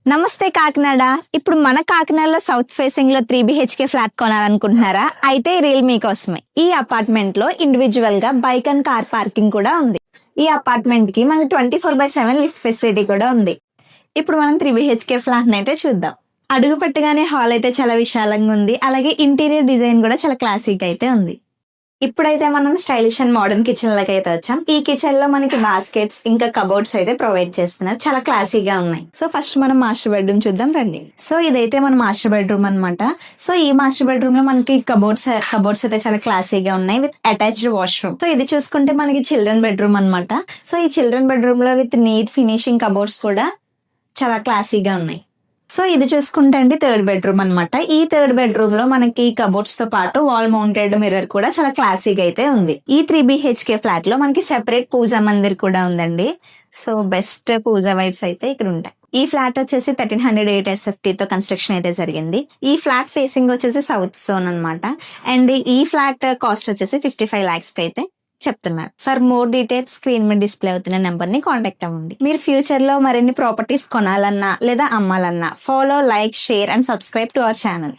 నమస్తే కాకినాడ. ఇప్పుడు మన కాకినాడలో సౌత్ ఫేసింగ్ లో 3 BHK ఫ్లాట్ కొనాలనుకుంటున్నారా? అయితే ఈ రీల్ మీకోసమే. ఈ అపార్ట్మెంట్ లో ఇండివిజువల్ గా బైక్ అండ్ కార్ పార్కింగ్ కూడా ఉంది. ఈ అపార్ట్మెంట్ కి మనకి 24/7 లిఫ్ట్ ఫెసిలిటీ కూడా ఉంది. ఇప్పుడు మనం 3 BHK ఫ్లాట్ అయితే చూద్దాం. అడుగు పెట్టగానే హాల్ అయితే చాలా విశాలంగా ఉంది. అలాగే ఇంటీరియర్ డిజైన్ కూడా చాలా క్లాసిక్ అయితే ఉంది. ఇప్పుడైతే మనం స్టైలిష్ అండ్ మోడర్న్ కిచెన్ లకి అయితే వచ్చాం. ఈ కిచెన్ లో మనకి బాస్కెట్స్ ఇంకా కబోర్డ్స్ అయితే ప్రొవైడ్ చేస్తున్నారు. చాలా క్లాసీగా ఉన్నాయి. సో ఫస్ట్ మనం మాస్టర్ బెడ్రూమ్ చూద్దాం రండి. సో ఇదైతే మన మాస్టర్ బెడ్రూమ్ అన్నమాట. సో ఈ మాస్టర్ బెడ్రూమ్ లో మనకి కబోర్డ్స్ అయితే చాలా క్లాసీగా ఉన్నాయి విత్ అటాచ్డ్ వాష్రూమ్. సో ఇది చూసుకుంటే మనకి చిల్డ్రన్ బెడ్రూమ్ అన్నమాట. సో ఈ చిల్డ్రన్ బెడ్రూమ్ లో విత్ నీట్ ఫినిషింగ్ కబోర్డ్స్ కూడా చాలా క్లాసీగా ఉన్నాయి. సో ఇది చూసుకుంటే అండి థర్డ్ బెడ్రూమ్ అన్నమాట. ఈ థర్డ్ బెడ్రూమ్ లో మనకి కబోర్డ్స్ తో పాటు వాల్ మౌంటెడ్ మిర్రర్ కూడా చాలా క్లాసీగా అయితే ఉంది. ఈ 3 BHK ఫ్లాట్ లో మనకి సెపరేట్ పూజా మందిర్ కూడా ఉందండి. సో బెస్ట్ పూజా వైబ్స్ అయితే ఇక్కడ ఉంటాయి. ఈ ఫ్లాట్ వచ్చేసి 1308 SFT తో కన్స్ట్రక్షన్ అయితే జరిగింది. ఈ ఫ్లాట్ ఫేసింగ్ వచ్చేసి సౌత్ జోన్ అన్నమాట. అండ్ ఈ ఫ్లాట్ కాస్ట్ వచ్చేసి 55 lakhs కి అయితే చెప్తున్నారు. ఫర్ మోర్ డీటెయిల్స్ స్క్రీన్ మీద డిస్ప్లే అవుతున్న నెంబర్ ని కాంటాక్ట్ అవ్వండి. మీరు ఫ్యూచర్ లో మరిన్ని ప్రాపర్టీస్ కొనాలన్నా లేదా అమ్మాలన్నా follow, like, share and subscribe to our channel.